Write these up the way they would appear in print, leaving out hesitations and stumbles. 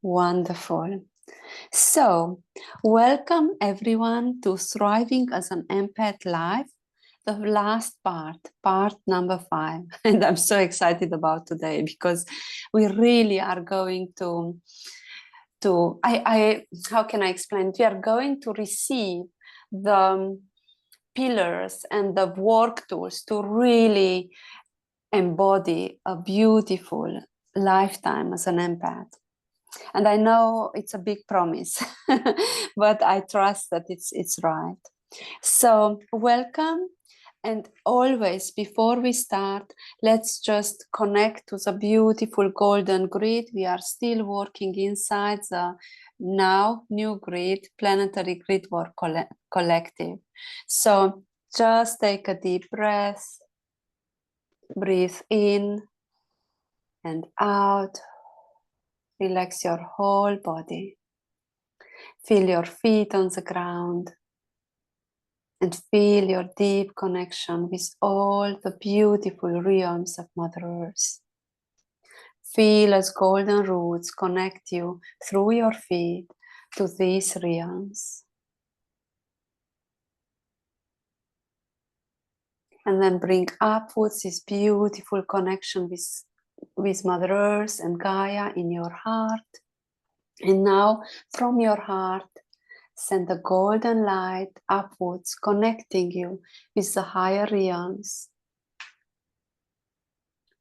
Wonderful. So, welcome everyone to Thriving as an Empath Live, the last part number 5. And I'm so excited about today because we really are going to how can I explain? We are going to receive the pillars and the work tools to really embody a beautiful lifetime as an empath. And I know it's a big promise, but I trust that it's right. So welcome. And always, before we start, let's just connect to the beautiful golden grid. We are still working inside the now new grid, Planetary Grid Work Collective. So just take a deep breath, breathe in and out. Relax your whole body. Feel your feet on the ground and feel your deep connection with all the beautiful realms of Mother Earth. Feel as golden roots connect you through your feet to these realms. And then bring upwards this beautiful connection with Mother Earth and Gaia in your heart. And now from your heart, send a golden light upwards, connecting you with the higher realms,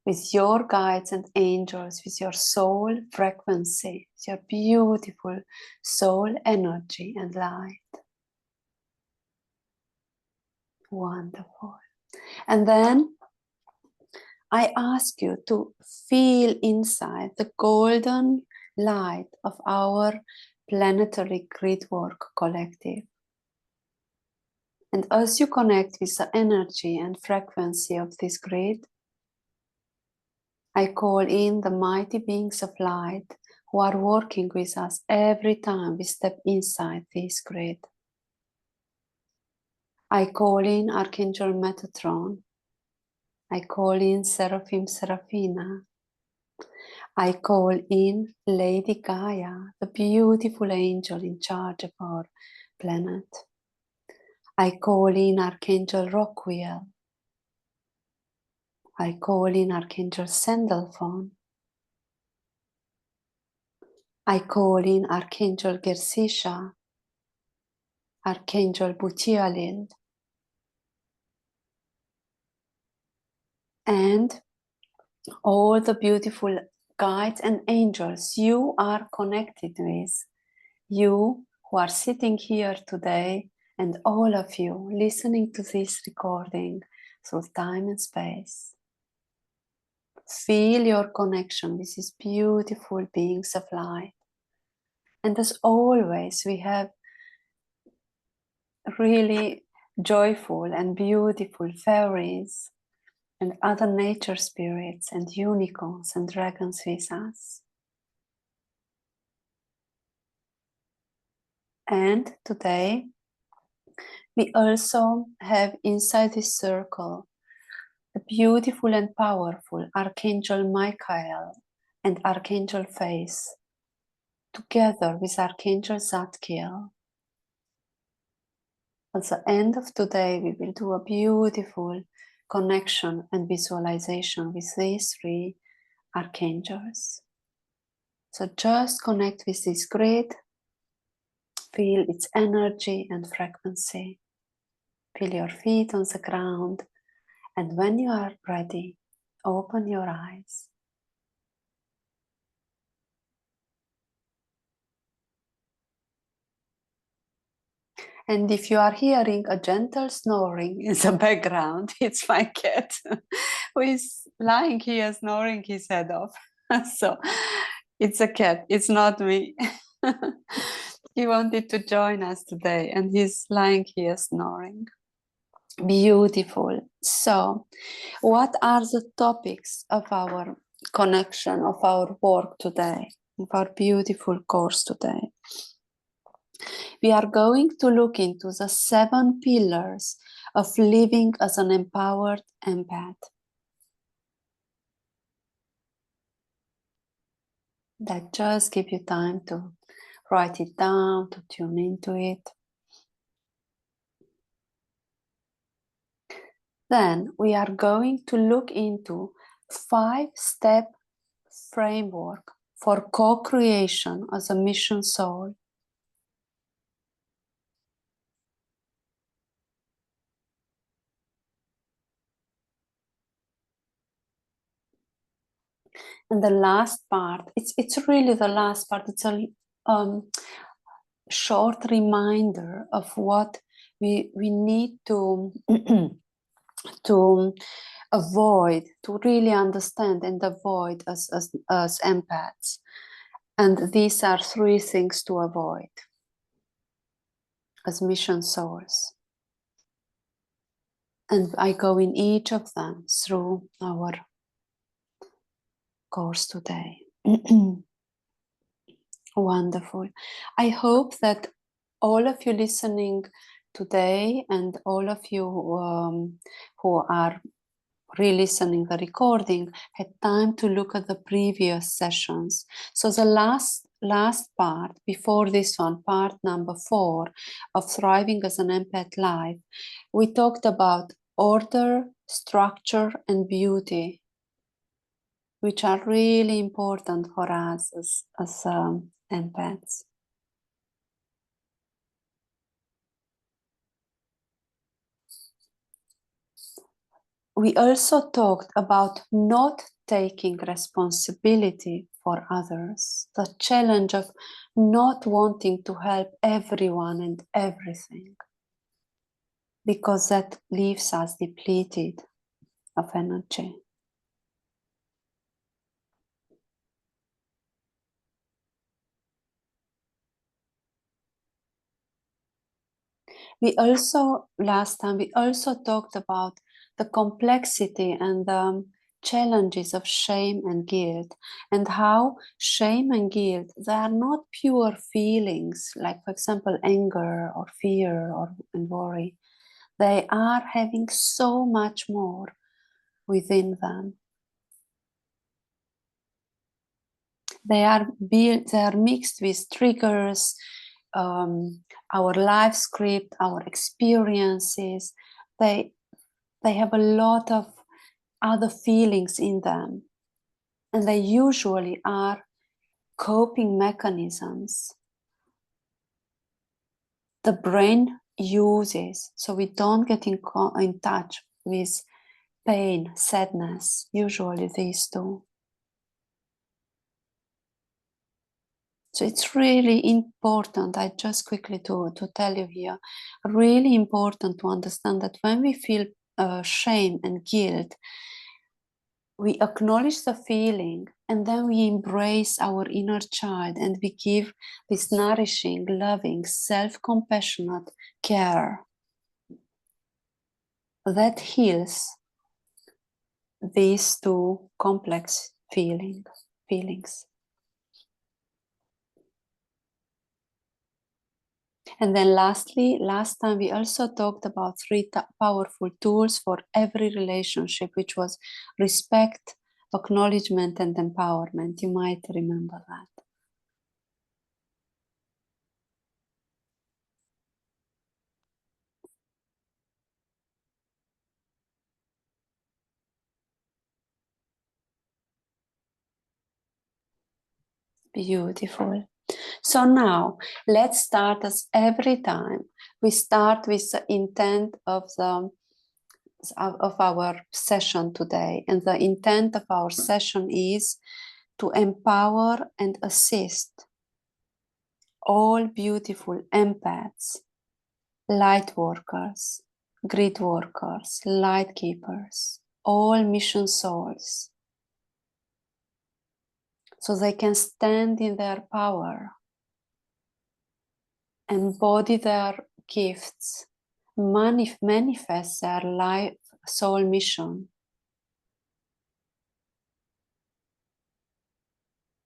with your guides and angels, with your soul frequency, with your beautiful soul energy and light. Wonderful. And then I ask you to feel inside the golden light of our Planetary Grid Work Collective. And as you connect with the energy and frequency of this grid, I call in the mighty beings of light who are working with us every time we step inside this grid. I call in Archangel Metatron. I call in Seraphim Seraphina. I call in Lady Gaia, the beautiful angel in charge of our planet. I call in Archangel Rockwheel. I call in Archangel Sandalphon. I call in Archangel Gersisha, Archangel Butialil, and all the beautiful guides and angels you are connected with, you who are sitting here today, and all of you listening to this recording through time and space. Feel your connection with these beautiful beings of light. And as always, we have really joyful and beautiful fairies and other nature spirits and unicorns and dragons with us. And today, we also have inside this circle the beautiful and powerful Archangel Michael and Archangel Faith, together with Archangel Zadkiel. At the end of today, we will do a beautiful connection and visualization with these 3 archangels. So just connect with this grid, feel its energy and frequency. Feel your feet on the ground, and when you are ready, open your eyes. And if you are hearing a gentle snoring in the background, it's my cat who is lying here snoring his head off. So it's a cat, it's not me. He wanted to join us today and he's lying here snoring. Beautiful. So what are the topics of our connection, of our work today, of our beautiful course today? We are going to look into the 7 pillars of living as an empowered empath. That just give you time to write it down, to tune into it. Then we are going to look into 5-step framework for co-creation as a mission soul. And the last part, it's really the last part. It's a short reminder of what we need to to avoid, to really understand and avoid as empaths. And these are 3 things to avoid as mission souls. And I go in each of them through our course today. Wonderful. I hope that all of you listening today and all of you who are re-listening the recording had time to look at the previous sessions. So the last part before this one, part number 4 of Thriving as an Empath Life, we talked about order, structure, and beauty, which are really important for us as empaths. We also talked about not taking responsibility for others, the challenge of not wanting to help everyone and everything, because that leaves us depleted of energy. Last time, we also talked about the complexity and the challenges of shame and guilt, and how shame and guilt, they are not pure feelings, like, for example, anger or fear and worry. They are having so much more within them. They are mixed with triggers, our life script, our experiences. They have a lot of other feelings in them, and they usually are coping mechanisms the brain uses so we don't get in touch with pain, sadness, usually these two. So it's really important, I just quickly to tell you here, really important to understand that when we feel shame and guilt, we acknowledge the feeling and then we embrace our inner child and we give this nourishing, loving, self-compassionate care that heals these two complex feelings. And then lastly, last time we also talked about 3 powerful tools for every relationship, which was respect, acknowledgement, and empowerment. You might remember that. Beautiful. So now let's start as every time. We start with the intent of our session today. And the intent of our session is to empower and assist all beautiful empaths, light workers, grid workers, light keepers, all mission souls, so they can stand in their power, embody their gifts, manifest their life soul mission,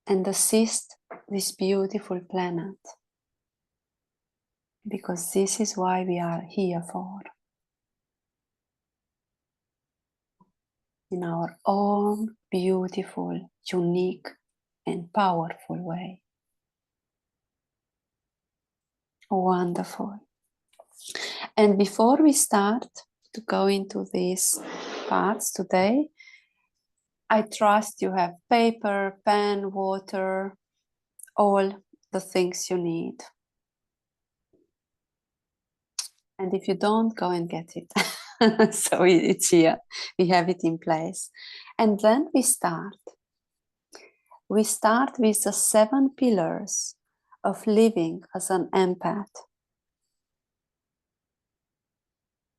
and assist this beautiful planet. Because this is why we are here for. In our own beautiful, unique and powerful way. Wonderful. And before we start to go into these parts today, I trust you have paper, pen, water, all the things you need. And if you don't, go and get it. So it's here. We have it in place. And then we start. We start with the 7 pillars of living as an empath.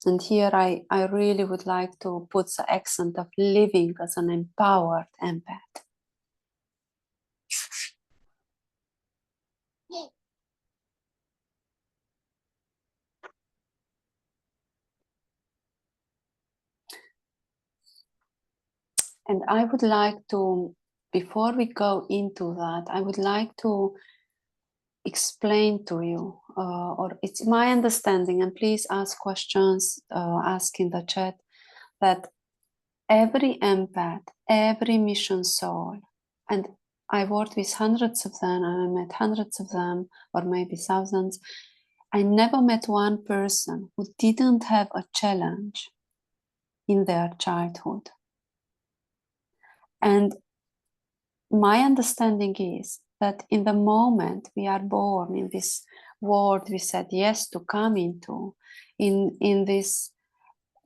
And here I really would like to put the accent of living as an empowered empath. And I would like to, before we go into that, I would like to explain to you, or it's my understanding, and please ask questions, ask in the chat, that every empath, every mission soul, and I worked with hundreds of them, and I met hundreds of them, or maybe thousands. I never met one person who didn't have a challenge in their childhood. And my understanding is that in the moment we are born in this world we said yes to come into, in this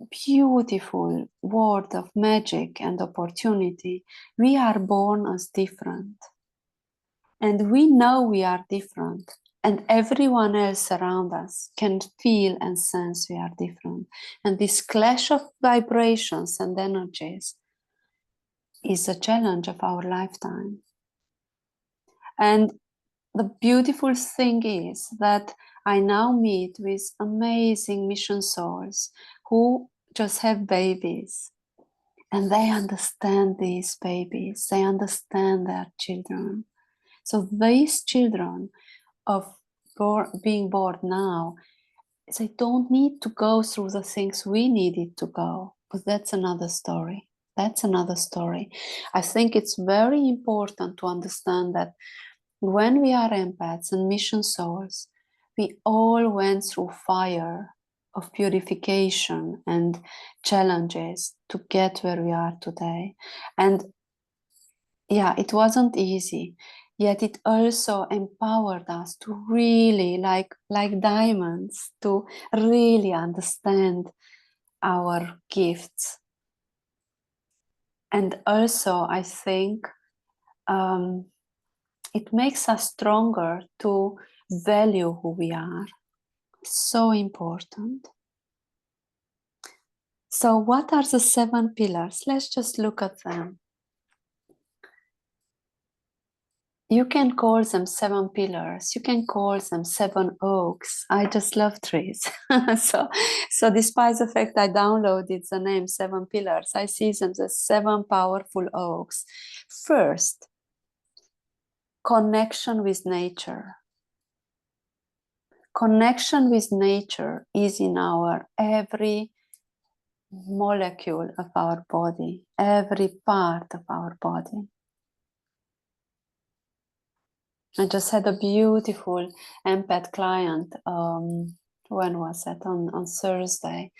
beautiful world of magic and opportunity, we are born as different. And we know we are different. And everyone else around us can feel and sense we are different. And this clash of vibrations and energies is a challenge of our lifetime. And the beautiful thing is that I now meet with amazing mission souls who just have babies. And they understand these babies. They understand their children. So these children of being born now, they don't need to go through the things we needed to go. But that's another story. That's another story. I think it's very important to understand that when we are empaths and mission souls, we all went through fire of purification and challenges to get where we are today. And yeah, it wasn't easy, yet it also empowered us to really, like diamonds, to really understand our gifts. And also, I think it makes us stronger to value who we are. So important. So what are the 7 pillars? Let's just look at them. You can call them 7 pillars. You can call them 7 oaks. I just love trees. so despite the fact I downloaded the name 7 pillars, I see them as 7 powerful oaks. First, connection with nature. Connection with nature is in our every molecule of our body, every part of our body. I just had a beautiful empath client, when was that? On Thursday.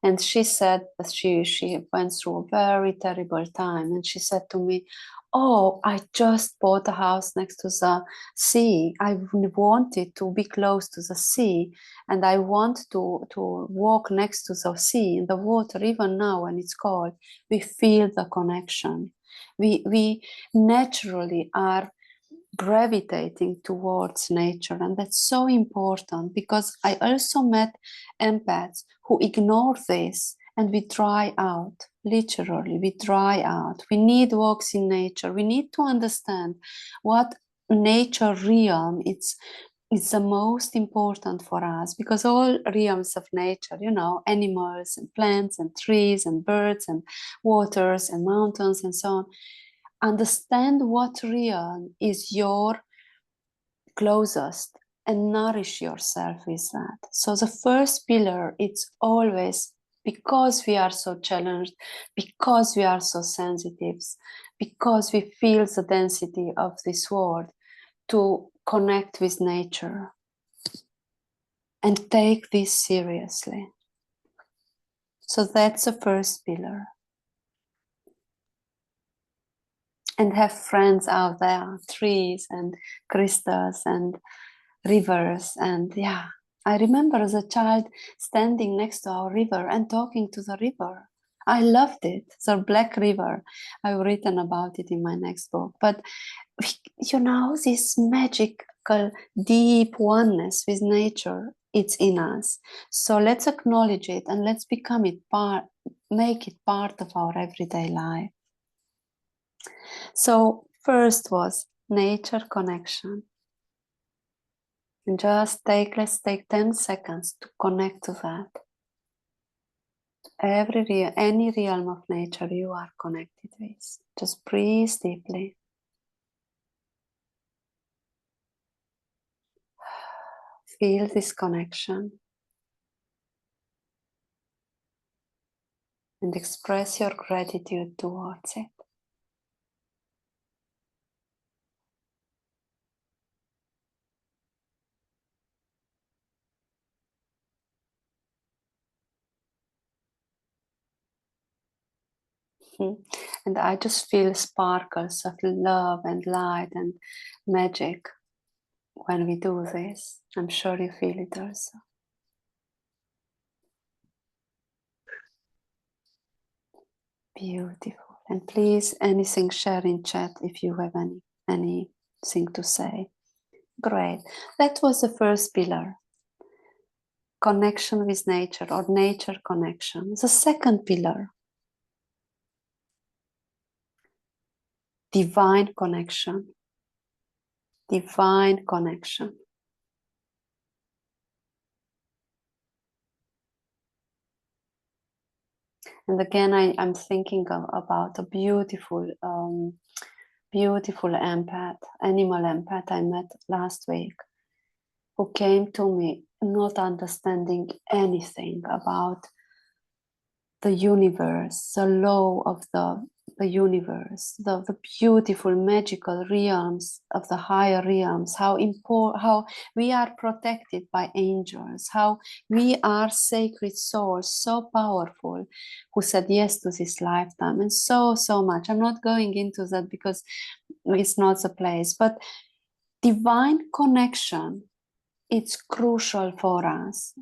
And she said that she went through a very terrible time. And she said to me, oh, I just bought a house next to the sea. I wanted to be close to the sea. And I want to walk next to the sea, in the water. Even now when it's cold, we feel the connection. We naturally are gravitating towards nature, and that's so important, because I also met empaths who ignore this, and we dry out. Literally, we dry out. We need walks in nature. We need to understand what nature realm it's the most important for us, because all realms of nature, you know, animals and plants and trees and birds and waters and mountains and so on, understand what realm is your closest and nourish yourself with that. So the first pillar, it's always, because we are so challenged, because we are so sensitive, because we feel the density of this world, to connect with nature and take this seriously. So that's the first pillar. And have friends out there, trees and crystals and rivers. And yeah, I remember as a child standing next to our river and talking to the river. I loved it. The Black River. I've written about it in my next book. But you know, this magical, deep oneness with nature, it's in us. So let's acknowledge it and let's become it part, make it part of our everyday life. So first was nature connection. And just let's take 10 seconds to connect to that. Any realm of nature you are connected with. Just breathe deeply. Feel this connection. And express your gratitude towards it. And I just feel sparkles of love and light and magic when we do this. I'm sure you feel it also. Beautiful. And please, anything share in chat if you have anything to say. Great. That was the first pillar. Connection with nature or nature connection. The second pillar. Divine connection. Divine connection. And again, I'm thinking about a beautiful empath, animal empath I met last week, who came to me not understanding anything about the universe, the law of the universe, the beautiful magical realms of the higher realms, how we are protected by angels, how we are sacred souls, so powerful, who said yes to this lifetime, and so much. I'm not going into that because it's not the place, but divine connection, it's crucial for us.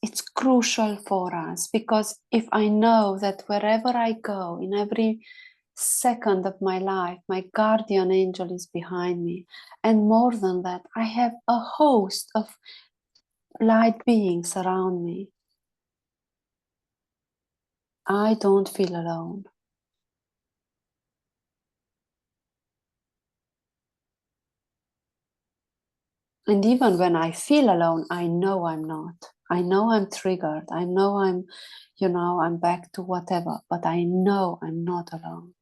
It's crucial for us, because if I know that wherever I go, in every second of my life, my guardian angel is behind me, and more than that, I have a host of light beings around me, I don't feel alone. And even when I feel alone, I know I'm not. I know I'm triggered. I know I'm back to whatever, but I know I'm not alone.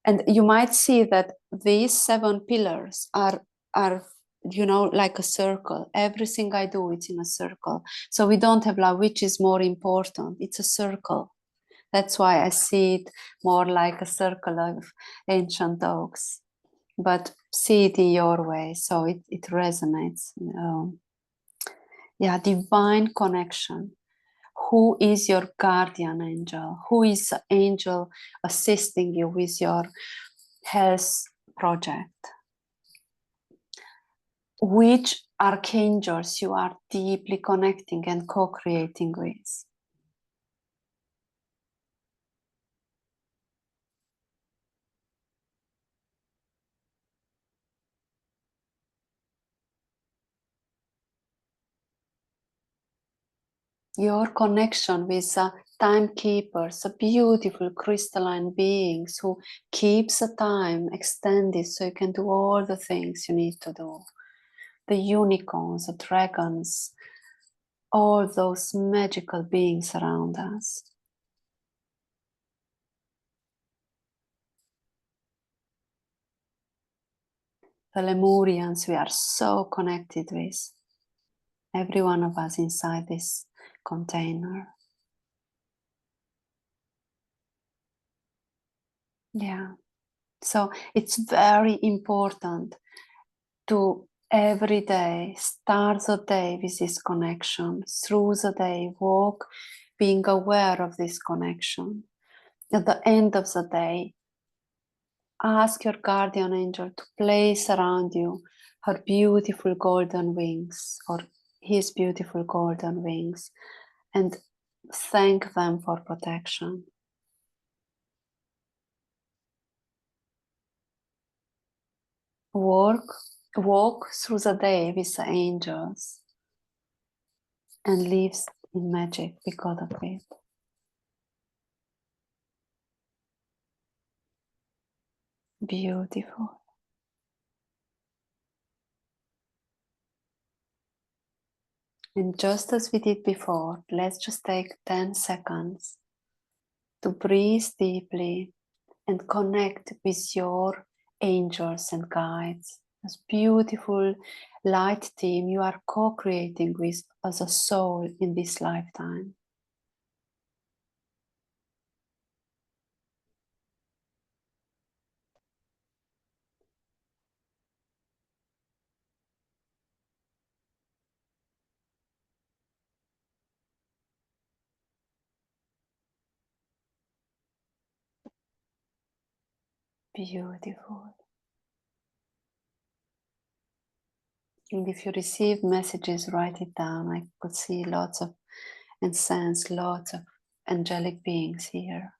And you might see that these 7 pillars are like a circle. Everything I do, it's in a circle. So we don't have like which is more important. It's a circle. That's why I see it more like a circle of ancient oaks. But see it in your way, so it resonates. Divine connection. Who is your guardian angel? Who is the angel assisting you with your health project? Which archangels you are deeply connecting and co-creating with? Your connection with the timekeepers, the beautiful crystalline beings who keeps the time extended so you can do all the things you need to do. The unicorns, the dragons, all those magical beings around us. The Lemurians we are so connected with. Every one of us inside this container. Yeah. So it's very important to every day start the day with this connection. Through the day, walk being aware of this connection. At the end of the day, ask your guardian angel to place around you her beautiful golden wings or his beautiful golden wings and thank them for protection. Walk through the day with the angels and live in magic because of it. Beautiful. And just as we did before, let's just take 10 seconds to breathe deeply and connect with your angels and guides. This beautiful light team you are co-creating with as a soul in this lifetime. Beautiful. And if you receive messages, write it down. I could see lots of and sense lots of angelic beings here.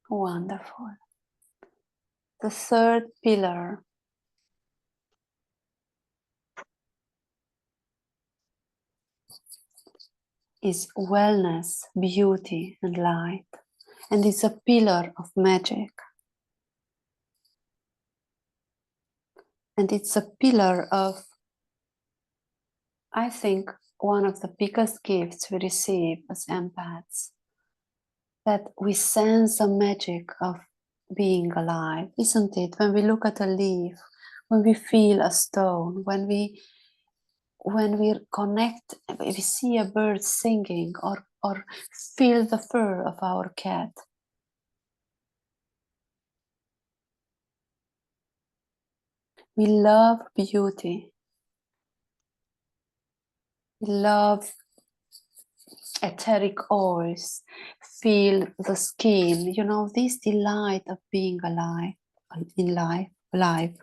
Wonderful. The third pillar is wellness, beauty, and light. And it's a pillar of magic. And it's a pillar of, I think, one of the biggest gifts we receive as empaths. That we sense the magic of being alive, isn't it? When we look at a leaf, when we feel a stone, when we connect, we see a bird singing or feel the fur of our cat. We love beauty. We love etheric oils, feel the skin, this delight of being alive, in life.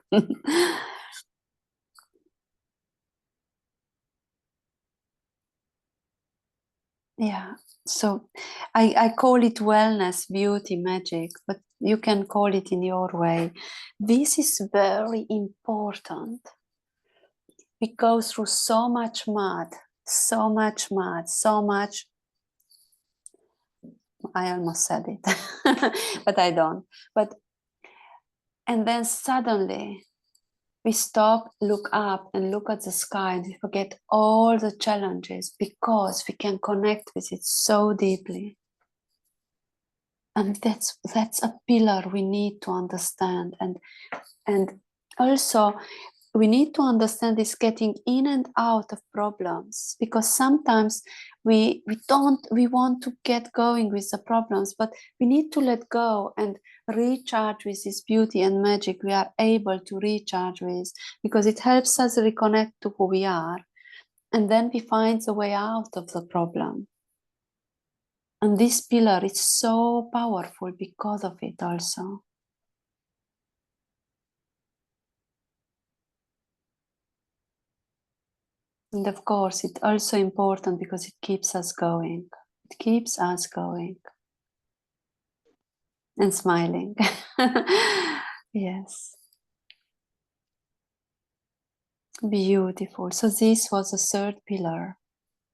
Yeah, so I call it wellness, beauty, magic, but you can call it in your way. This is very important. We go through so much mud, so much mud, so much. I almost said it, but I don't. And then suddenly we stop, look up, and look at the sky, and we forget all the challenges because we can connect with it so deeply. And that's a pillar we need to understand. And also we need to understand is getting in and out of problems, because sometimes we want to get going with the problems, but we need to let go and recharge with this beauty and magic we are able to recharge with, because it helps us reconnect to who we are, and then we find a way out of the problem. And this pillar is so powerful because of it also. And of course, it's also important because it keeps us going. It keeps us going and smiling. Yes. Beautiful. So this was the third pillar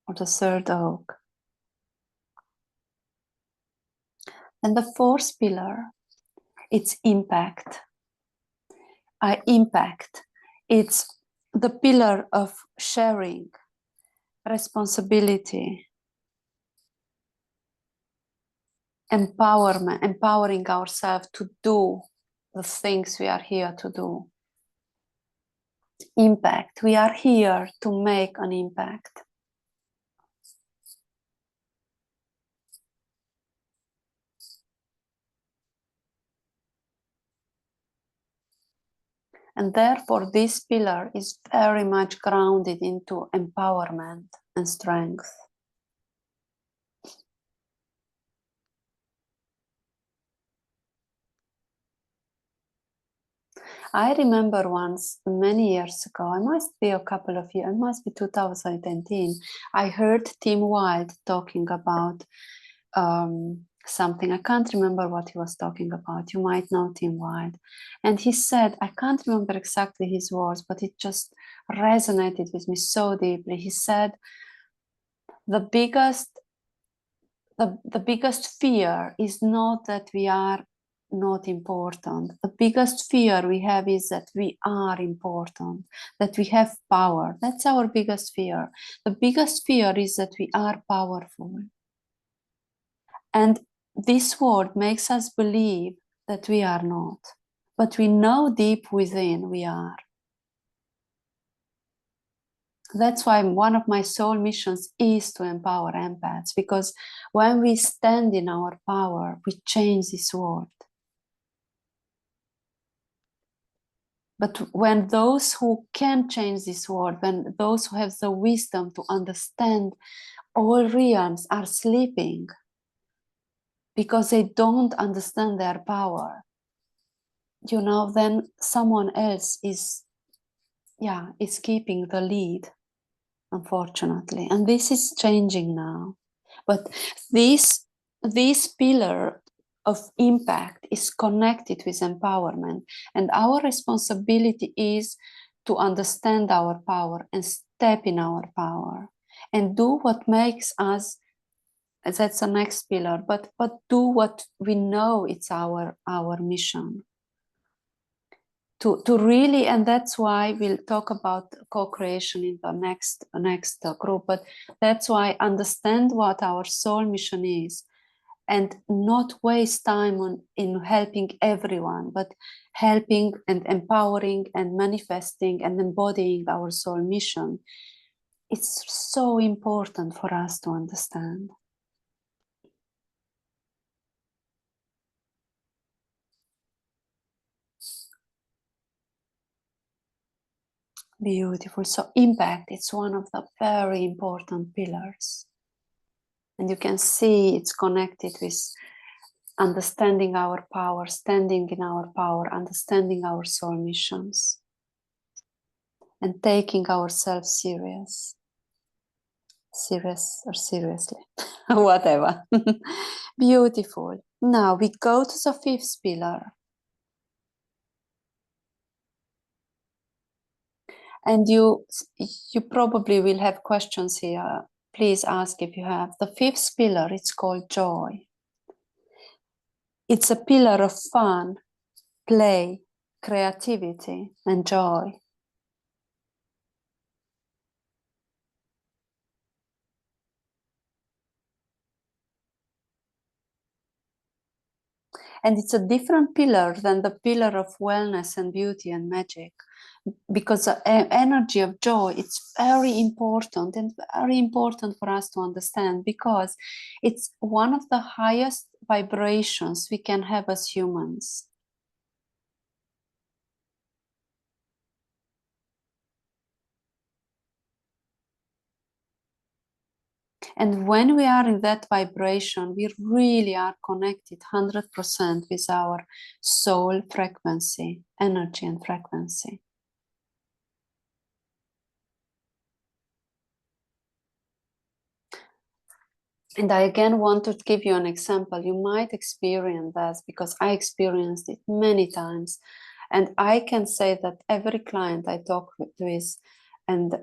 or the third oak. And the fourth pillar, it's impact. Impact. It's the pillar of sharing, responsibility, empowering ourselves to do the things we are here to do. Impact. We are here to make an impact. And therefore, this pillar is very much grounded into empowerment and strength. I remember once, many years ago, it must be a couple of years, it must be 2018, I heard Tim Wilde talking about something. I can't remember what he was talking about. You might know Tim Wilde. And he said, I can't remember exactly his words, but it just resonated with me so deeply. He said, the biggest fear is not that we are not important. The biggest fear we have is that we are important, that we have power. That's our biggest fear. The biggest fear is that we are powerful. And this word makes us believe that we are not, but we know deep within we are. That's why one of my soul missions is to empower empaths, because when we stand in our power, we change this world. But when those who can change this world, when those who have the wisdom to understand all realms are sleeping because they don't understand their power, you know, then someone else is keeping the lead, unfortunately. And this is changing now. But this pillar of impact is connected with empowerment. And our responsibility is to understand our power and step in our power and do what makes us, that's the next pillar, but do what we know it's our mission. To really, and that's why we'll talk about co-creation in the next group, but that's why understand what our soul mission is and not waste time in helping everyone, but helping and empowering and manifesting and embodying our soul mission. It's so important for us to understand. Beautiful. So impact, it's one of the very important pillars. And you can see it's connected with understanding our power, standing in our power, understanding our soul missions, and taking ourselves seriously, whatever. Beautiful. Now we go to the fifth pillar. And you probably will have questions here. Please ask if you have. The fifth pillar, it's called joy. It's a pillar of fun, play, creativity, and joy. And it's a different pillar than the pillar of wellness and beauty and magic, because the energy of joy, it's very important and very important for us to understand, because it's one of the highest vibrations we can have as humans. And when we are in that vibration, we really are connected 100% with our soul frequency, energy and frequency. And I again want to give you an example. You might experience that, because I experienced it many times. And I can say that every client I talk with and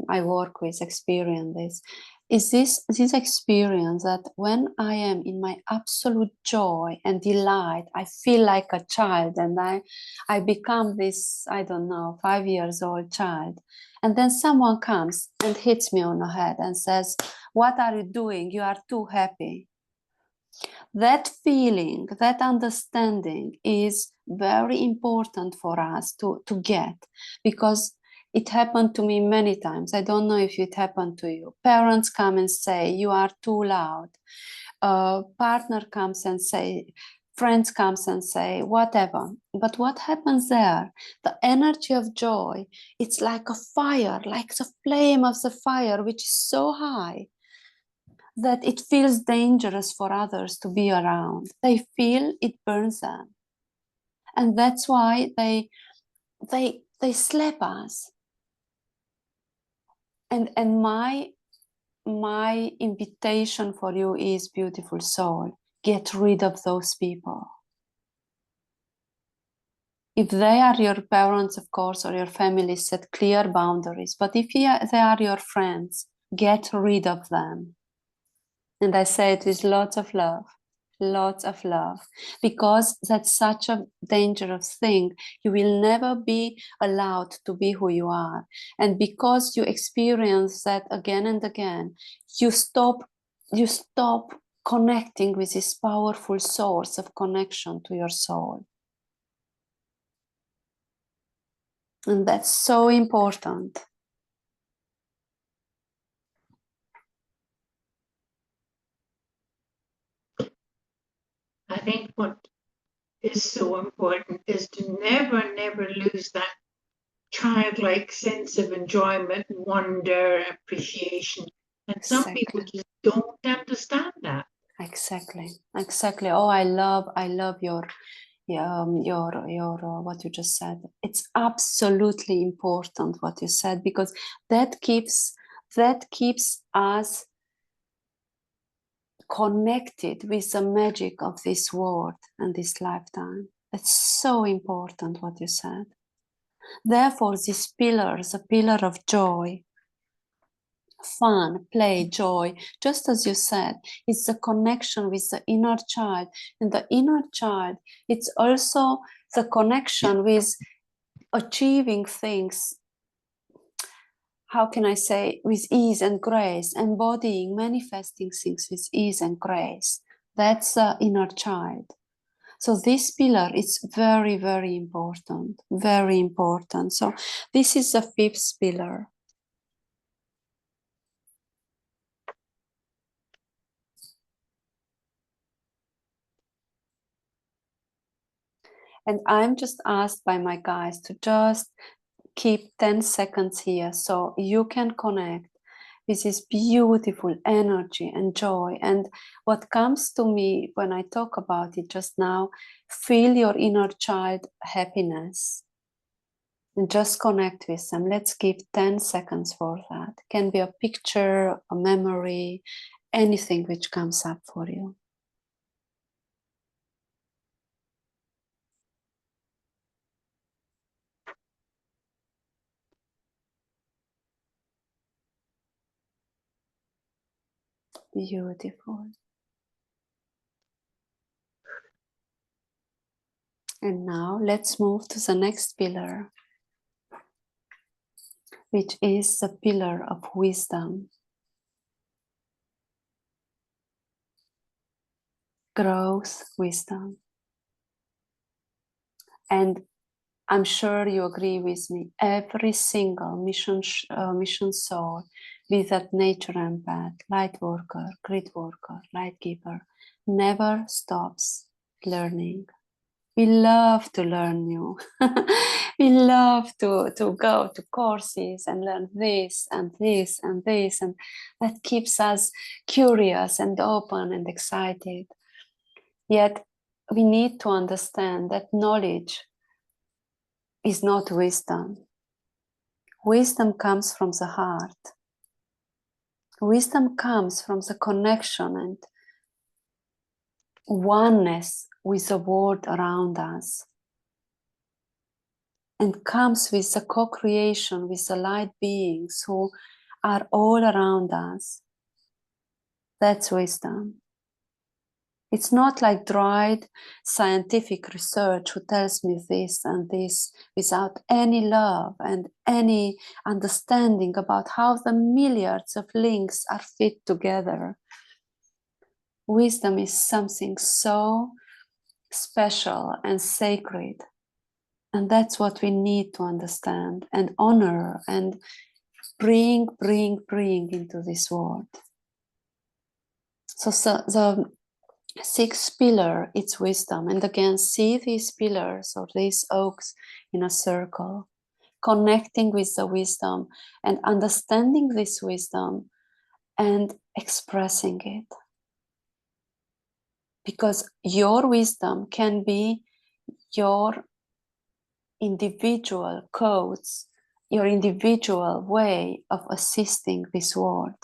I work with experience this. Is this experience that when I am in my absolute joy and delight, I feel like a child, and I become this, I don't know, 5 years old child. And then someone comes and hits me on the head and says, what are you doing? You are too happy. That feeling, that understanding is very important for us to get, because it happened to me many times. I don't know if it happened to you. Parents come and say, you are too loud. A partner comes and say, friends comes and say, whatever. But what happens there? The energy of joy, it's like a fire, like the flame of the fire, which is so high that it feels dangerous for others to be around. They feel it burns them. And that's why they slap us. And my invitation for you is, beautiful soul, get rid of those people. If they are your parents, of course, or your family, set clear boundaries. But if they are your friends, get rid of them. And I say it with lots of love, because that's such a dangerous thing. You will never be allowed to be who you are. And because you experience that again and again, you stop connecting with this powerful source of connection to your soul. And that's so important. I think what is so important is to never lose that childlike sense of enjoyment, wonder, appreciation. And some people Exactly. just don't understand that. Exactly. Oh, I love your what you just said. It's absolutely important what you said, because that keeps us connected with the magic of this world and this lifetime. It's so important what you said. Therefore, these pillars, a pillar of joy, fun, play, joy, just as you said, it's the connection with the inner child. And the inner child, it's also the connection with achieving things, how can I say, with ease and grace, embodying, manifesting things with ease and grace. That's the inner child. So this pillar is very important, very important. So this is the fifth pillar. And I'm just asked by my guys to just keep 10 seconds here so you can connect with this beautiful energy and joy. And what comes to me when I talk about it just now, feel your inner child happiness and just connect with them. Let's give 10 seconds for that. It can be a picture, a memory, anything which comes up for you. Beautiful. And now let's move to the next pillar, which is the pillar of wisdom. Growth, wisdom. And I'm sure you agree with me, every single mission soul, be that nature empath, light worker, grid worker, light giver, never stops learning. We love to learn new. We love to go to courses and learn this and this and this, and that keeps us curious and open and excited. Yet we need to understand that knowledge is not wisdom. Wisdom comes from the heart. Wisdom comes from the connection and oneness with the world around us, and comes with the co-creation with the light beings who are all around us. That's wisdom. It's not like dried scientific research who tells me this and this without any love and any understanding about how the milliards of links are fit together. wisdom is something so special and sacred. And that's what we need to understand and honor and bring into this world. So the sixth pillar, it's wisdom. And again, see these pillars or these oaks in a circle, connecting with the wisdom and understanding this wisdom and expressing it. Because your wisdom can be your individual codes, your individual way of assisting this world.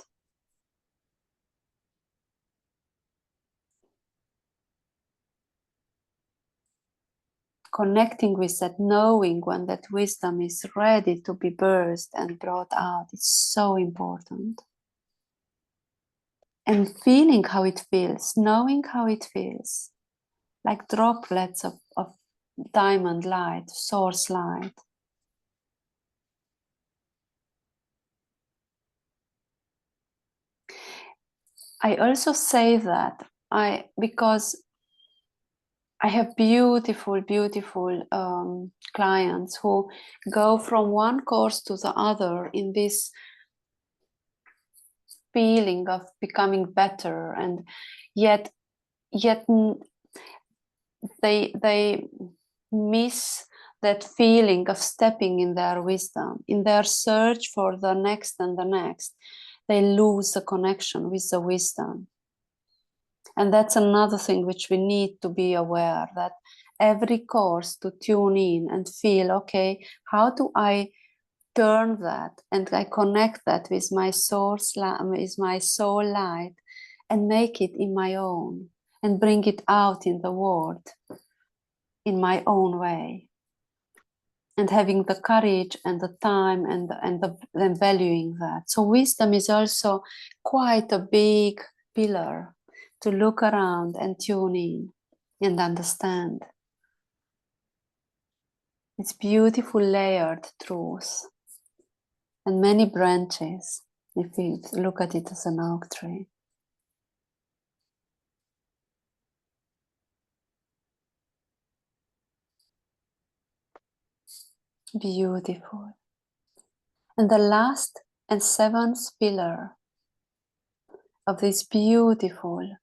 Connecting with that, knowing when that wisdom is ready to be birthed and brought out, is so important. And feeling how it feels, knowing how it feels, like droplets of diamond light, source light. I also say that because I have beautiful clients who go from one course to the other in this feeling of becoming better, and yet they miss that feeling of stepping in their wisdom. In their search for the next and the next, they lose the connection with the wisdom. And that's another thing which we need to be aware, that every course to tune in and feel, okay, how do I turn that and I connect that with my source, with my soul light, and make it in my own and bring it out in the world in my own way. And having the courage and the time and valuing that. So wisdom is also quite a big pillar to look around and tune in and understand. It's beautiful layered truth and many branches if you look at it as an oak tree. Beautiful. And the last and seventh pillar of this beautiful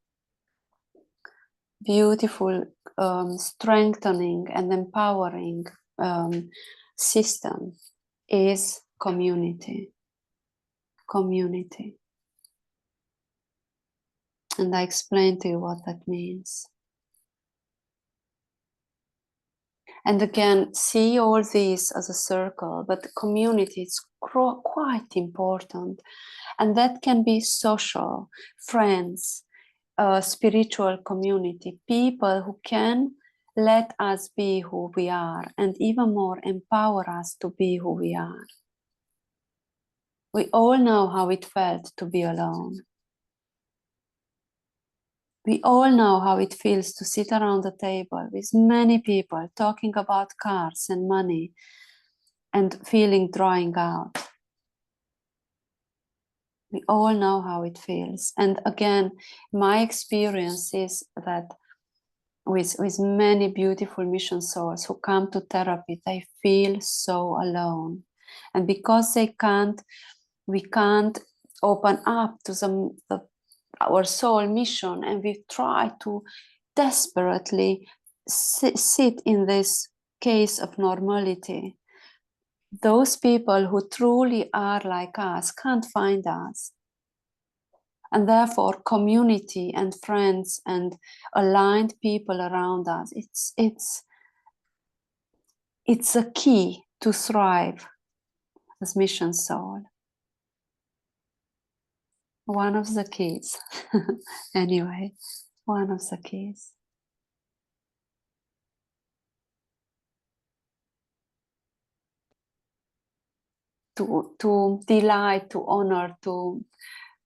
strengthening and empowering system is community. Community. And I explain to you what that means. And again, see all these as a circle, but community is quite important. And that can be social, friends, spiritual community, people who can let us be who we are and even more empower us to be who we are. We all know how it felt to be alone. We all know how it feels to sit around the table with many people talking about cars and money and feeling drying out. We all know how it feels. And again, my experience is that with many beautiful mission souls who come to therapy, they feel so alone. And because we can't open up to our soul mission, and we try to desperately sit in this case of normality. Those people who truly are like us can't find us. And therefore, community and friends and aligned people around us, it's a key to thrive as mission soul. One of the keys. Anyway, one of the keys. To delight, to honor, to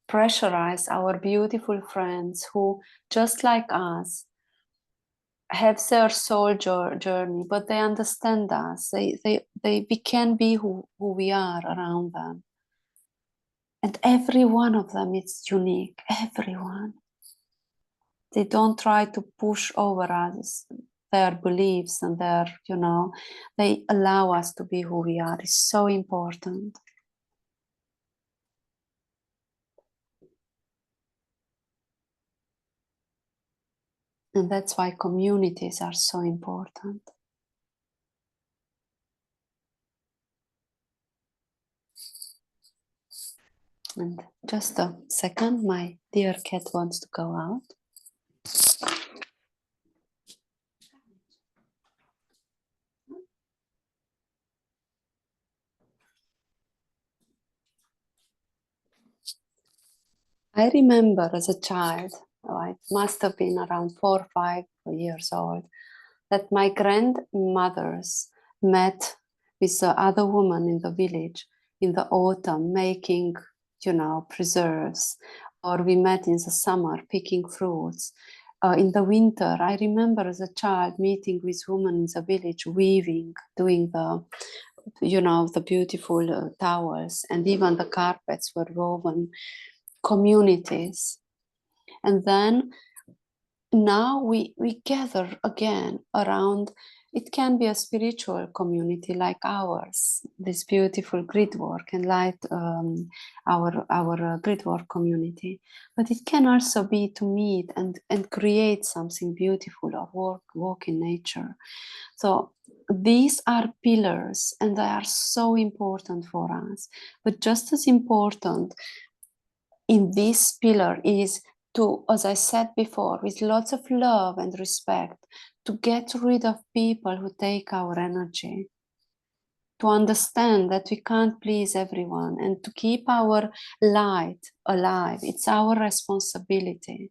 pressurize our beautiful friends who, just like us, have their soul journey, but they understand us. We can be who we are around them. And every one of them is unique, everyone. They don't try to push over us their beliefs and their, they allow us to be who we are. It's so important. And that's why communities are so important. And just a second, my dear cat wants to go out. I remember as a child, I must have been around 4 or 5 years old, that my grandmothers met with the other woman in the village in the autumn making, preserves, or we met in the summer picking fruits. In the winter, I remember as a child meeting with women in the village weaving, doing the beautiful towels, and even the carpets were woven. Communities. And then now we gather again around, it can be a spiritual community like ours, this beautiful grid work and light, our grid work community, but it can also be to meet and create something beautiful or walk in nature. So these are pillars and they are so important for us, but just as important in this pillar is to, as I said before, with lots of love and respect, to get rid of people who take our energy, to understand that we can't please everyone, and to keep our light alive. It's our responsibility.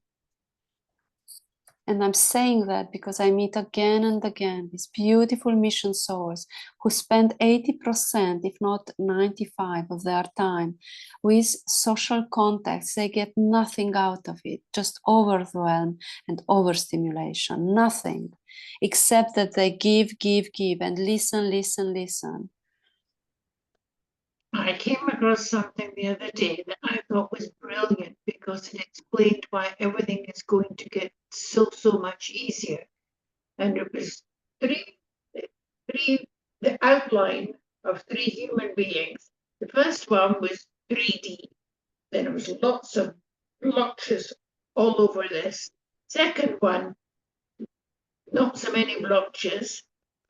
And I'm saying that because I meet again and again these beautiful mission souls who spend 80%, if not 95% of their time with social contacts. They get nothing out of it, just overwhelm and overstimulation, nothing, except that they give, and listen. I came across something the other day that I thought was brilliant because it explained why everything is going to get so much easier. And it was the outline of 3 human beings. The first one was 3D. Then there was lots of blotches all over this. Second one, not so many blotches.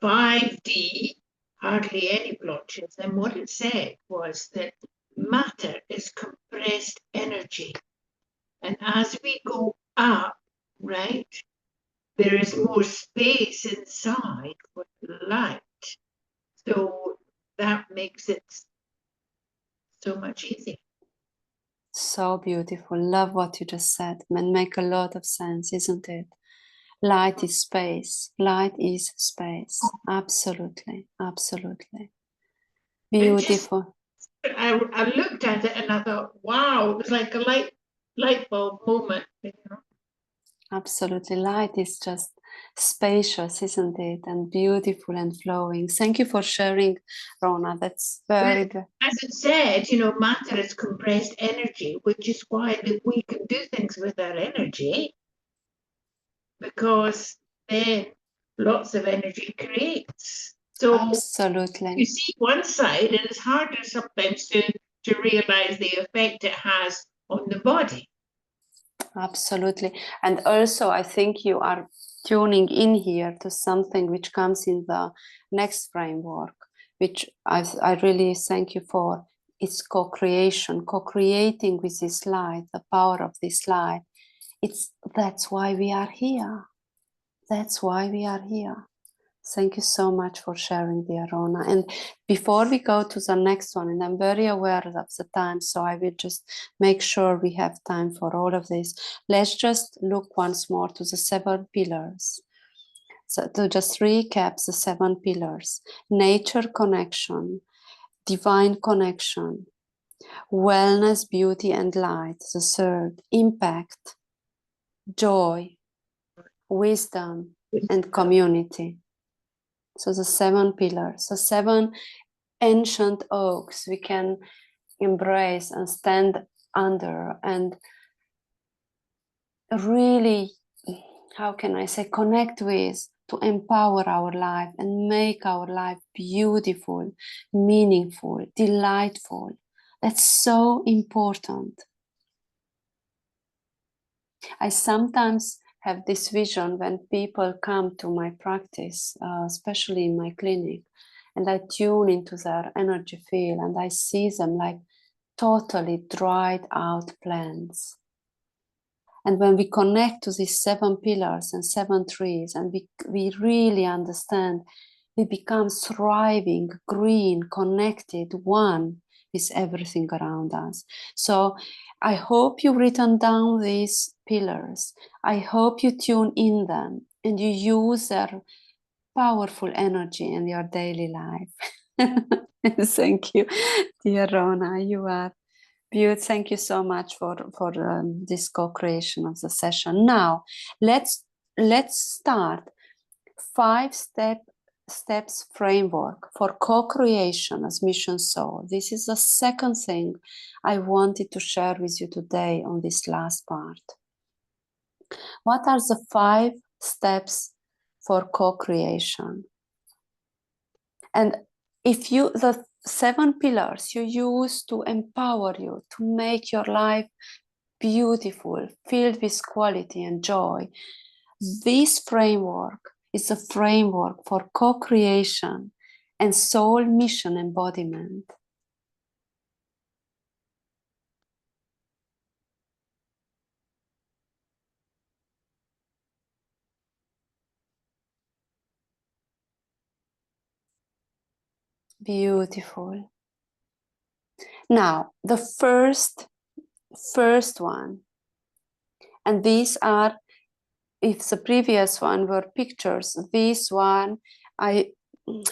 5D, hardly any blotches. And what it said was that matter is compressed energy. And as we go up, right, there is more space inside for light. So that makes it so much easier. So beautiful. Love what you just said. And make a lot of sense, isn't it? Light is space. Light is space. Absolutely. Beautiful. I looked at it and I thought, wow, it was like a light bulb moment. Absolutely. Light is just spacious, isn't it? And beautiful and flowing. Thank you for sharing, Rona. That's very good. As it said, matter is compressed energy, which is why we can do things with our energy, because then lots of energy creates. So absolutely, you see one side, and it's harder sometimes to realize the effect it has on the body. Absolutely. And also, I think you are tuning in here to something which comes in the next framework, which I really thank you for. It's co-creating with this light, the power of this light. That's why we are here. That's why we are here. Thank you so much for sharing, dear Rona. And before we go to the next one, and I'm very aware of the time, so I will just make sure we have time for all of this. Let's just look once more to the 7 pillars. So to just recap the 7 pillars: nature connection, divine connection, wellness, beauty, and light. The 3rd, impact, joy, wisdom, and community. So the 7 pillars, the 7 ancient oaks we can embrace and stand under and really how can I say, connect with, to empower our life and make our life beautiful, meaningful, delightful. That's so important. I sometimes have this vision when people come to my practice, especially in my clinic, and I tune into their energy field and I see them like totally dried out plants. And when we connect to these 7 pillars and 7 trees, and we really understand, we become thriving, green, connected, one with everything around us. So I hope you've written down these pillars. I hope you tune in them and you use their powerful energy in your daily life. Thank you, dear Rona. You are beautiful. Thank you so much for this co-creation of the session. Now, let's start 5 steps framework for co-creation as mission soul. This is the second thing I wanted to share with you today on this last part. What are the 5 steps for co-creation? And if you, the 7 pillars you use to empower you, to make your life beautiful, filled with quality and joy, this framework is a framework for co-creation and soul mission embodiment. Beautiful. Now, the first one, and these are, if the previous one were pictures, this one,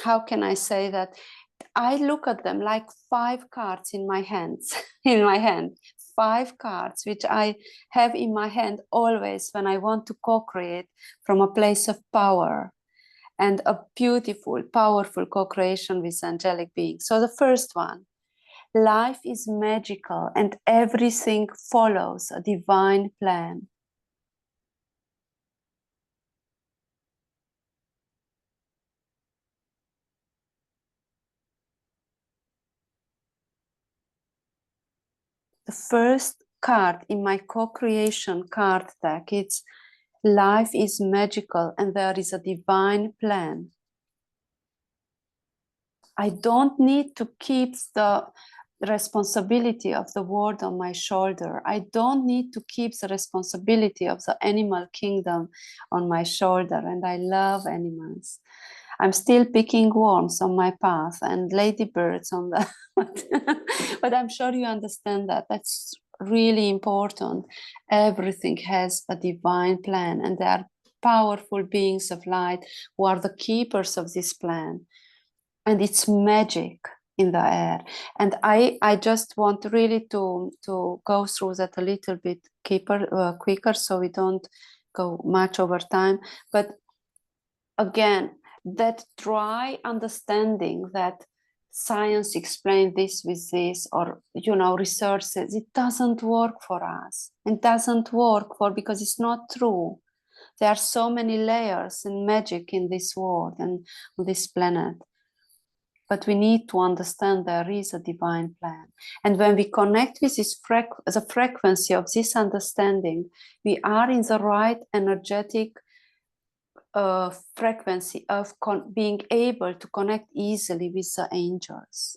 how can I say that? I look at them like 5 cards in my hands, in my hand, 5 cards, which I have in my hand always when I want to co-create from a place of power and a beautiful, powerful co-creation with angelic beings. So the first one, life is magical and everything follows a divine plan. The first card in my co-creation card deck, it's life is magical and there is a divine plan. I don't need to keep the responsibility of the world on my shoulder. I don't need to keep the responsibility of the animal kingdom on my shoulder. And I love animals. I'm still picking worms on my path and ladybirds on the but I'm sure you understand that. That's really important. Everything has a divine plan, and there are powerful beings of light who are the keepers of this plan. And it's magic in the air. And I just want really to go through that a little bit quicker so we don't go much over time. But again, that dry understanding that science explained this with this, or research says, it doesn't work for us. It doesn't work because it's not true. There are so many layers and magic in this world and on this planet. But we need to understand there is a divine plan. And when we connect with this the frequency of this understanding, we are in the right energetic frequency of being able to connect easily with the angels.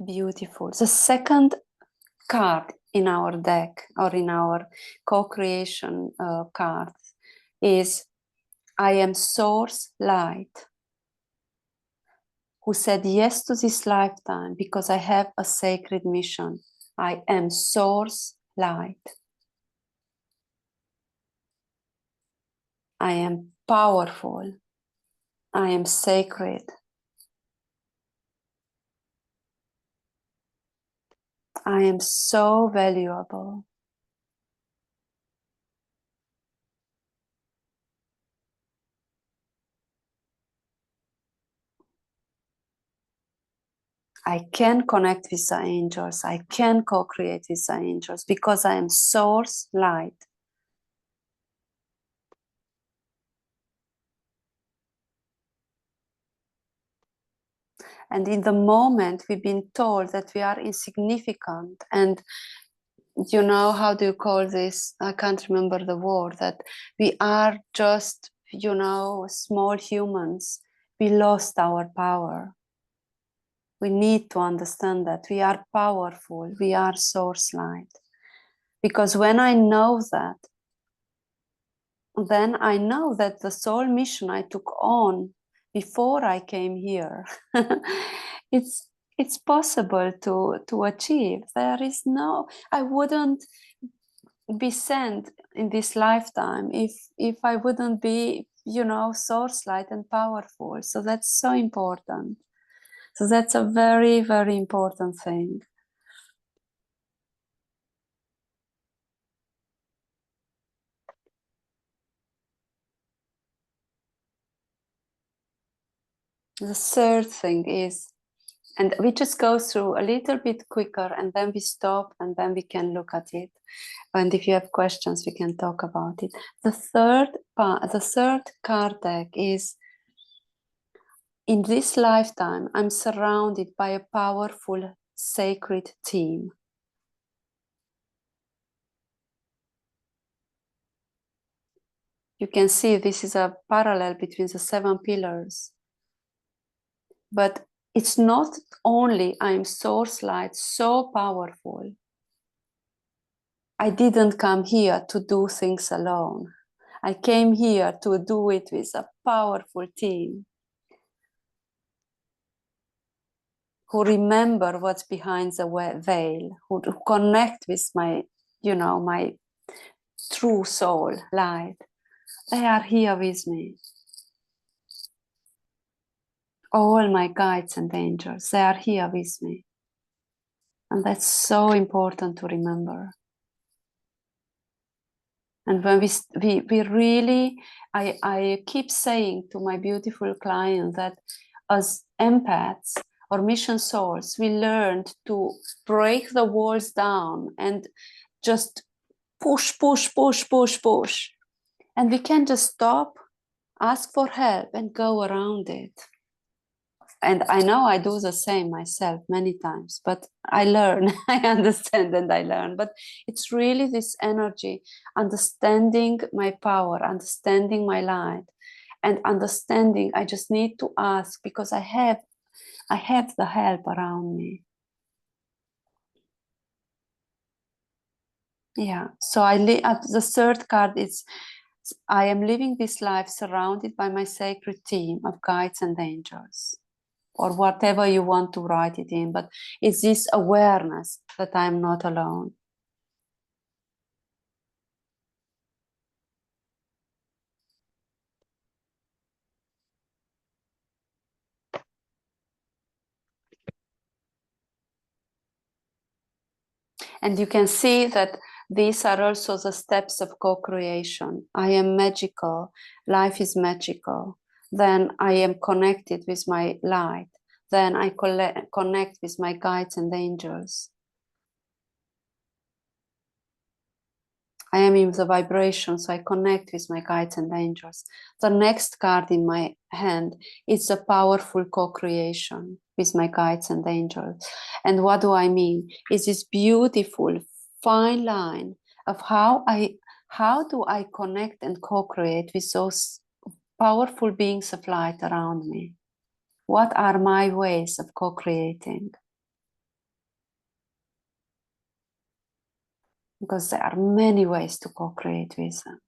Beautiful. The second card in our deck or in our co-creation card is I am source light, who said yes to this lifetime because I have a sacred mission. I am source light. I am powerful. I am sacred. I am so valuable. I can connect with the angels. I can co-create with the angels because I am source light. And in the moment we've been told that we are insignificant, and you know, how do you call this? I can't remember the word, that we are just, you know, small humans. We lost our power. We need to understand that we are powerful. We are source light. Because when I know that, then I know that the soul mission I took on before I came here, it's it's possible to achieve. There is no, I wouldn't be sent in this lifetime if I wouldn't be, you know, source light and powerful. So that's so important. So that's a very, very important thing. The third thing is, and we just go through a little bit quicker and then we stop and then we can look at it. And if you have questions, we can talk about it. The third card deck is, in this lifetime, I'm surrounded by a powerful sacred team. You can see this is a parallel between the 7 pillars. But it's not only I'm source light, so powerful. I didn't come here to do things alone. I came here to do it with a powerful team who remember what's behind the veil, who connect with my, you know, my true soul light. They are here with me. All my guides and angels, they are here with me. And that's so important to remember. And when we really, I keep saying to my beautiful client that as empaths or mission souls, we learned to break the walls down and just push, push, push, push, push. And we can just stop, ask for help, and go around it. And I know I do the same myself many times, but I learn, I understand and I learn. But it's really this energy, understanding my power, understanding my light, and understanding I just need to ask because I have the help around me. Yeah. So the third card is, I am living this life surrounded by my sacred team of guides and angels, or whatever you want to write it in, but it's this awareness that I'm not alone. And you can see that these are also the steps of co-creation. I am magical, life is magical. Then I am connected with my light. Then I connect with my guides and angels. I am in the vibration, so I connect with my guides and angels. The next card in my hand is a powerful co-creation with my guides and angels. And what do I mean? It's this beautiful, fine line of how do I connect and co-create with those powerful beings of light around me? What are my ways of co-creating? Because there are many ways to co-create with them.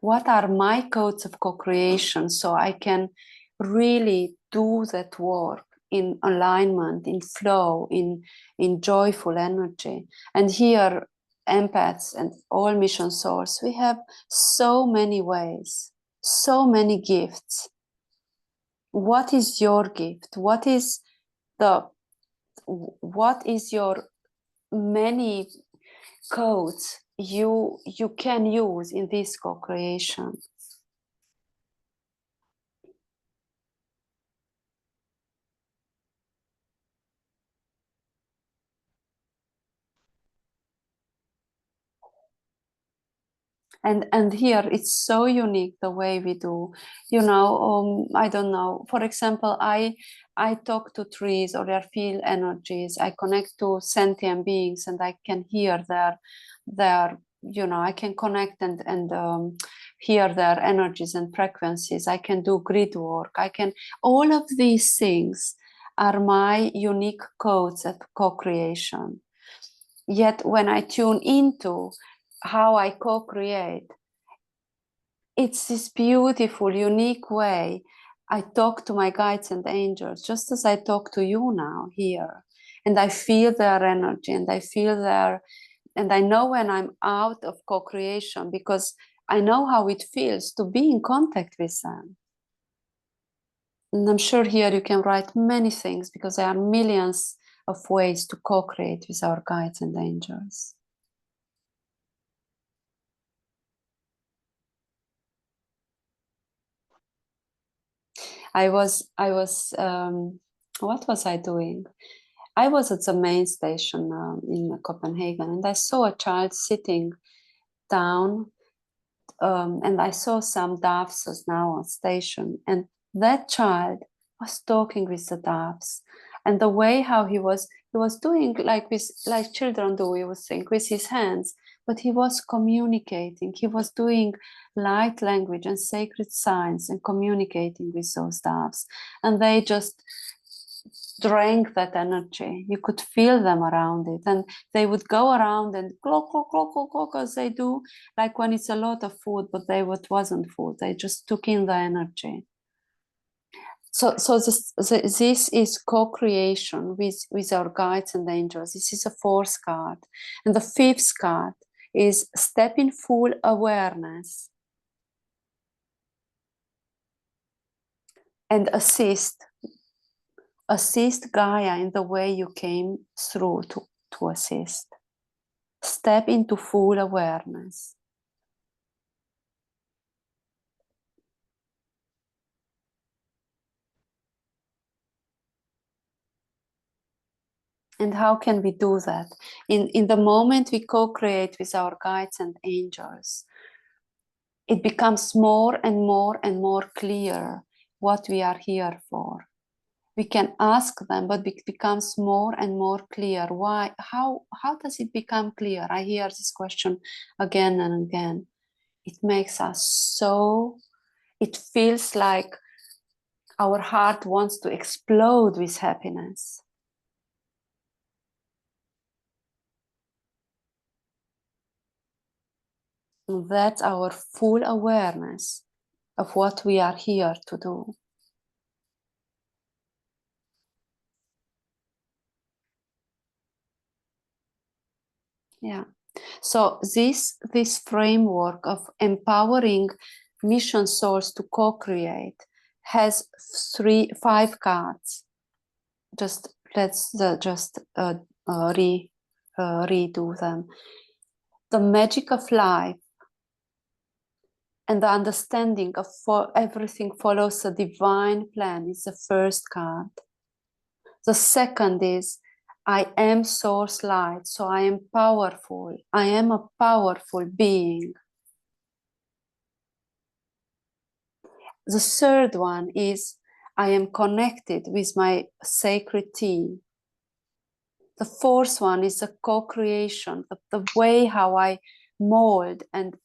What are my codes of co-creation so I can really do that work in alignment, in flow, in joyful energy? And here, empaths and all mission souls, we have so many ways, so many gifts. What is your gift? What is your many codes you can use in this co-creation. And here it's so unique the way we do, you know. I don't know, for example, I talk to trees, or I feel energies, I connect to sentient beings, and I can hear their you know, I can connect and hear their energies and frequencies. I can do grid work, I can, all of these things are my unique codes at co-creation. Yet when I tune into how I co-create, it's this beautiful, unique way I talk to my guides and angels, just as I talk to you now here. And I feel their energy, and I feel their, and I know when I'm out of co-creation, because I know how it feels to be in contact with them. And I'm sure here you can write many things, because there are millions of ways to co-create with our guides and angels. I was, what was I doing? I was at the main station in Copenhagen, and I saw a child sitting down, and I saw some doves as now on station, and that child was talking with the doves, and the way how he was doing like with, like children do, you would think, with his hands, but he was communicating. He was doing light language and sacred signs and communicating with those doves, and they just drank that energy. You could feel them around it, and they would go around and clock, clock, clock, clock, clock, as they do, like when it's a lot of food, but what wasn't food. They just took in the energy. So this is co-creation with our guides and angels. This is a fourth card, and the fifth card is step in full awareness and assist Gaia in the way you came through to assist. Step into full awareness. And how can we do that? In the moment we co-create with our guides and angels, it becomes more and more and more clear what we are here for. We can ask them, but it becomes more and more clear. Why? How does it become clear? I hear this question again and again. It makes us so, it feels like our heart wants to explode with happiness. And that's our full awareness of what we are here to do. Yeah. So this framework of empowering mission souls to co-create has 5 cards. Just let's redo them. The magic of life and the understanding of everything follows a divine plan is the first card. The second is I am source light, so I am powerful. I am a powerful being. The third one is I am connected with my sacred team. The fourth one is the co-creation, the way how I mold and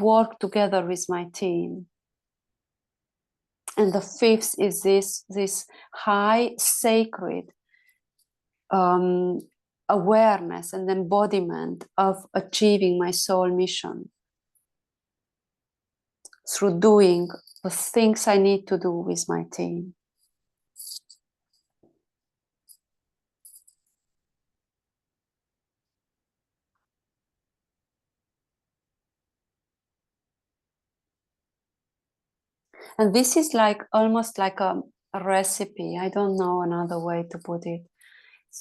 work together with my team. And the fifth is this high sacred awareness and embodiment of achieving my soul mission through doing the things I need to do with my team. And this is like almost like a recipe, I don't know another way to put it,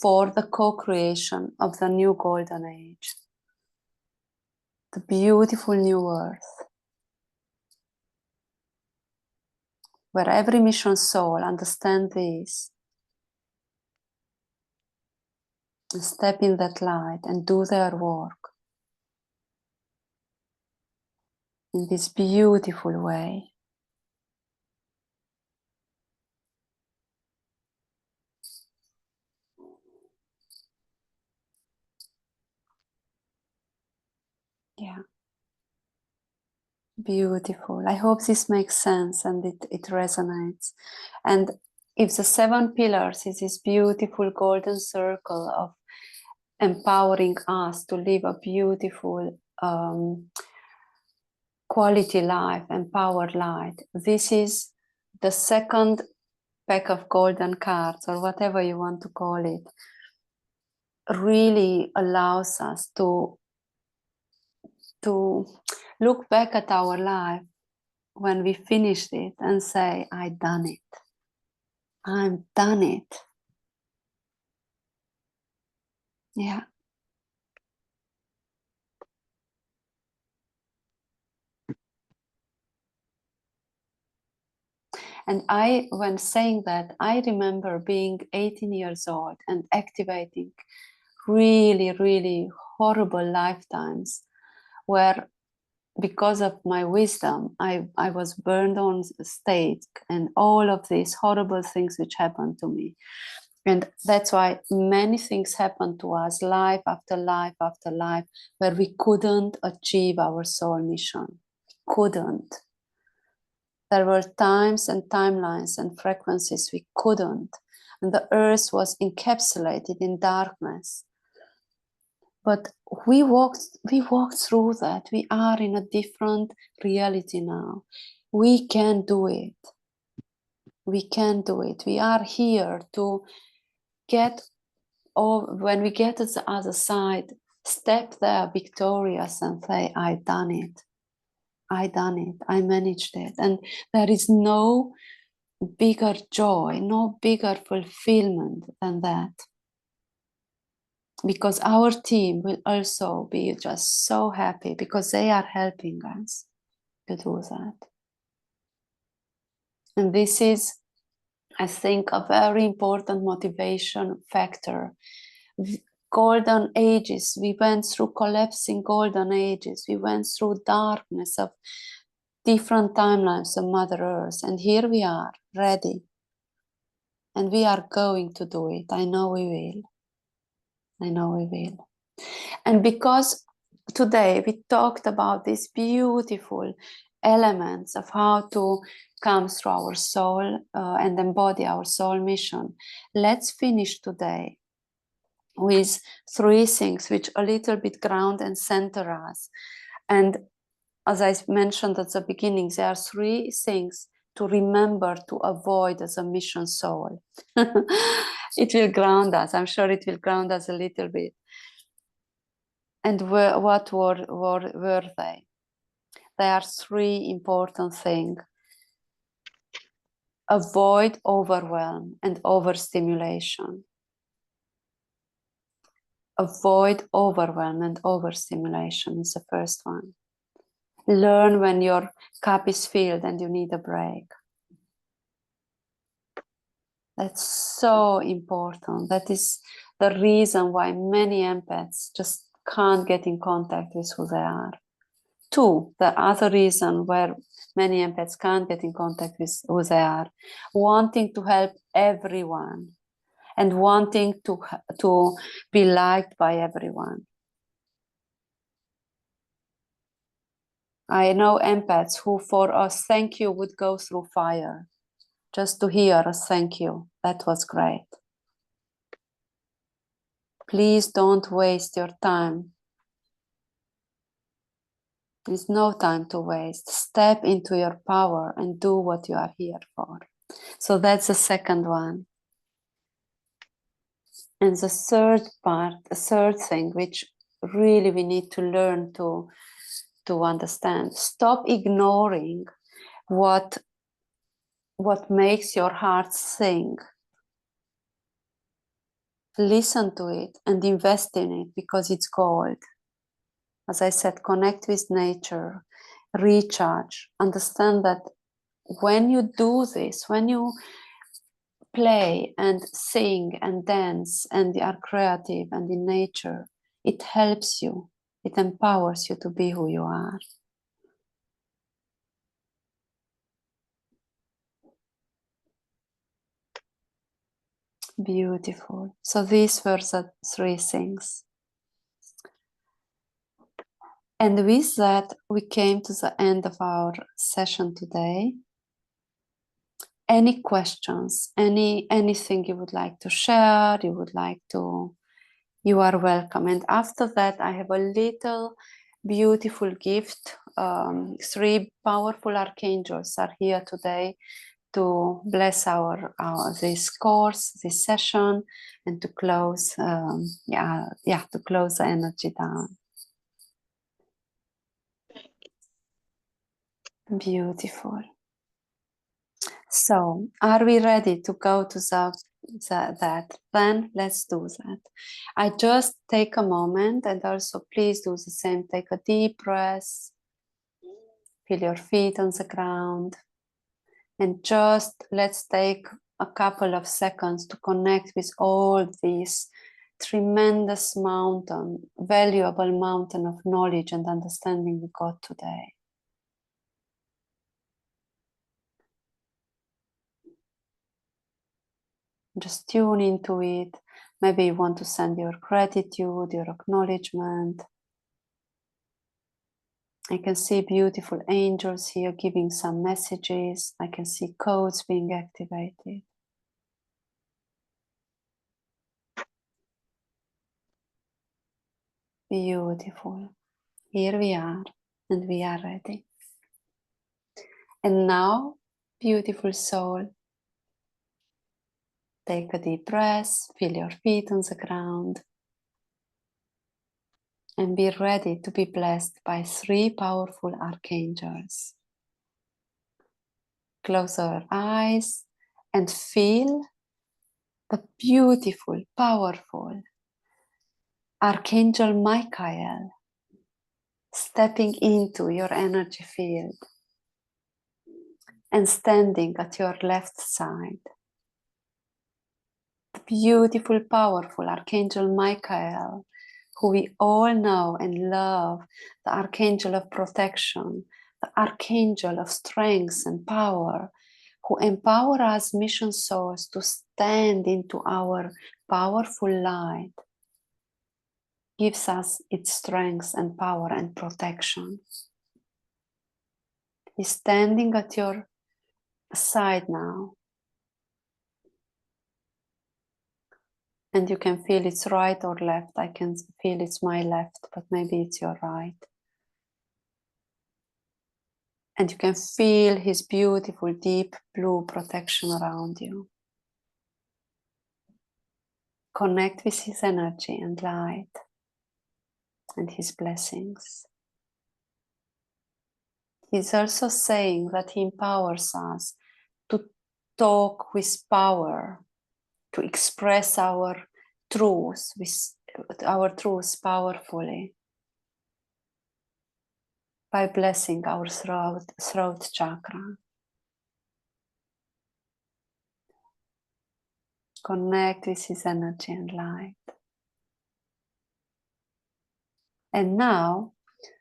for the co-creation of the new golden age. the beautiful new earth, where every mission soul understands this, and step in that light and do their work in this beautiful way. Yeah, beautiful. I hope this makes sense and it resonates. And if the 7 pillars is this beautiful golden circle of empowering us to live a beautiful quality life, empowered life, this is the second pack of golden cards, or whatever you want to call it, really allows us to look back at our life when we finished it and say, I done it. I'm done it. Yeah. And when saying that, I remember being 18 years old and activating really, really horrible lifetimes where, because of my wisdom, I was burned on stake and all of these horrible things which happened to me. And that's why many things happened to us, life after life after life, where we couldn't achieve our soul mission. Couldn't. There were times and timelines and frequencies we couldn't. And the earth was encapsulated in darkness. But we walked through that. We are in a different reality now. We can do it. We can do it. We are here to get, or when we get to the other side, step there victorious and say, I done it. I done it. I managed it. And there is no bigger joy, no bigger fulfillment than that. Because our team will also be just so happy because they are helping us to do that. And this is, I think, a very important motivation factor. Golden ages, we went through collapsing golden ages, we went through darkness of different timelines of Mother Earth, and here we are, ready. And we are going to do it. I know we will. I know we will. And because today we talked about these beautiful elements of how to come through our soul and embody our soul mission, let's finish today with 3 things which a little bit ground and center us. And as I mentioned at the beginning, there are 3 things to remember to avoid as a mission soul. It will ground us. I'm sure it will ground us a little bit. And what were they? There are 3 important things. Avoid overwhelm and overstimulation. Avoid overwhelm and overstimulation is the first one. Learn when your cup is filled and you need a break. That's so important. That is the reason why many empaths just can't get in contact with who they are. 2, the other reason where many empaths can't get in contact with who they are, wanting to help everyone and wanting to be liked by everyone. I know empaths who for a thank you would go through fire. Just to hear a thank you, that was great. Please don't waste your time. There's no time to waste. Step into your power and do what you are here for. So that's the second one. And the third thing, which really we need to learn to understand, stop ignoring what makes your heart sing. Listen to it and invest in it because it's gold. As I said, connect with nature, recharge, understand that when you do this, when you play and sing and dance and are creative and in nature, it helps you, it empowers you to be who you are. Beautiful. So these were the three things. And with that, we came to the end of our session today. Any questions, anything you would like to share, you are welcome. And after that, I have a little beautiful gift. Three powerful archangels are here today to bless our this course, this session, and to close, to close the energy down. Beautiful. So, are we ready to go to that? Then let's do that. I just take a moment, and also please do the same. Take a deep breath. Feel your feet on the ground. And just let's take a couple of seconds to connect with all these tremendous valuable mountain of knowledge and understanding we got today. Just tune into it. Maybe you want to send your gratitude, your acknowledgement. I can see beautiful angels here giving some messages. I can see codes being activated. Beautiful. Here we are, and we are ready. And now, beautiful soul, take a deep breath, feel your feet on the ground, and be ready to be blessed by three powerful archangels. Close our eyes and feel the beautiful, powerful Archangel Michael stepping into your energy field and standing at your left side. The beautiful, powerful Archangel Michael, who we all know and love, the Archangel of protection, the Archangel of strength and power, who empower us mission souls to stand into our powerful light, gives us its strength and power and protection. He's standing at your side now. And you can feel it's right or left. I can feel it's my left, but maybe it's your right. And you can feel his beautiful, deep blue protection around you. Connect with his energy and light and his blessings. He's also saying that he empowers us to talk with power, to express our truths powerfully by blessing our throat chakra. Connect with his energy and light. And now,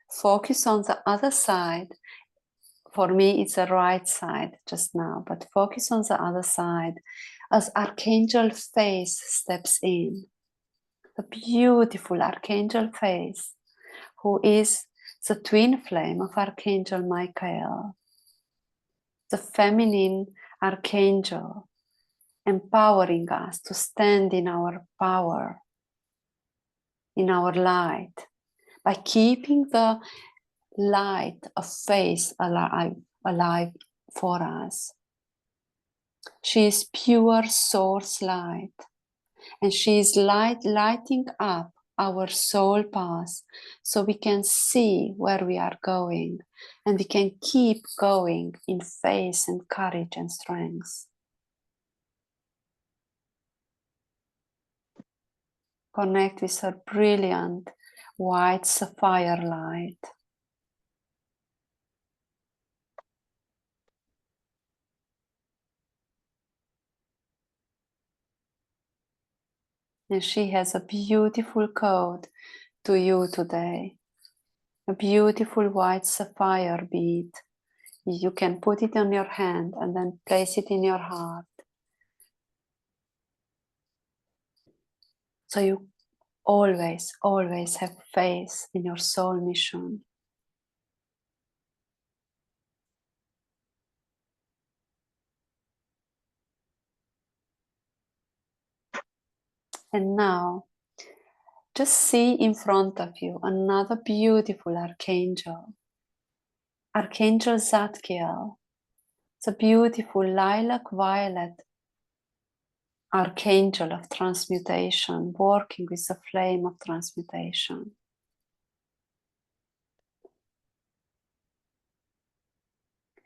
focus on the other side. For me, it's the right side just now, but focus on the other side as Archangel Face steps in. The beautiful Archangel Face, who is the twin flame of Archangel Michael, the feminine Archangel, empowering us to stand in our power, in our light, by keeping the light of faith alive for us. She is pure source light, and she is lighting up our soul path so we can see where we are going, and we can keep going in faith and courage and strength. Connect with her brilliant, white sapphire light. And she has a beautiful code to you today. A beautiful white sapphire bead. You can put it on your hand and then place it in your heart. So you always, always have faith in your soul mission. And now, just see in front of you another beautiful archangel. Archangel Zadkiel. It's a beautiful lilac violet archangel of transmutation, working with the flame of transmutation.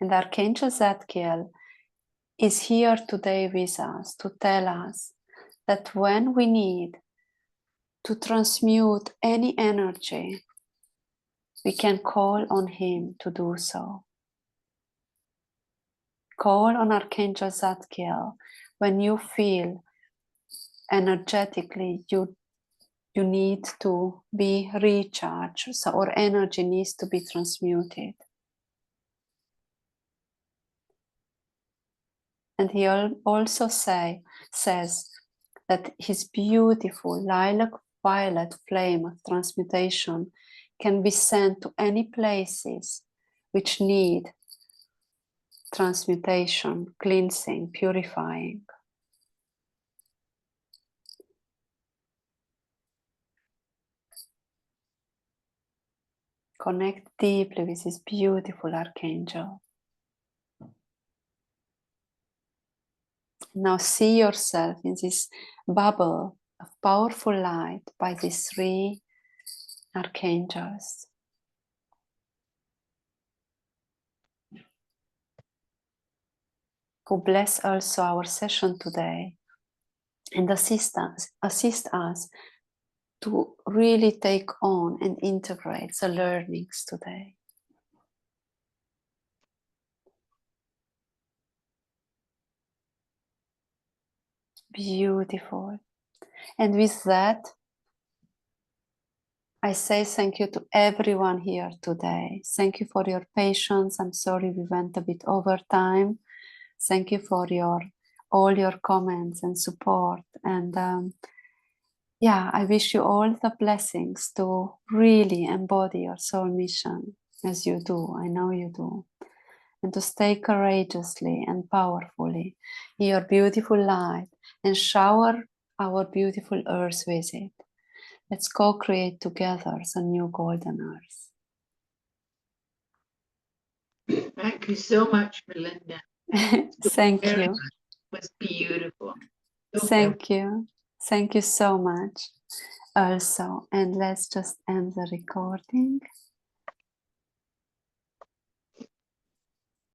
And Archangel Zadkiel is here today with us to tell us that when we need to transmute any energy, we can call on him to do so. Call on Archangel Zadkiel when you feel energetically you need to be recharged, so or energy needs to be transmuted. And he also says that his beautiful lilac violet flame of transmutation can be sent to any places which need transmutation, cleansing, purifying. Connect deeply with this beautiful archangel. Now see yourself in this bubble of powerful light by these three archangels. Who bless also our session today and assist us to really take on and integrate the learnings today. Beautiful. And with that, I say thank you to everyone here today. Thank you for your patience. I'm sorry we went a bit over time. Thank you for all your comments and support. And yeah, I wish you all the blessings to really embody your soul mission as you do. I know you do. And to stay courageously and powerfully in your beautiful light and shower our beautiful earth with it. Let's co-create together the new golden earth. Thank you so much, Melinda. Thank Very you. much. It was beautiful. So Thank you. Thank you so much also. And let's just end the recording.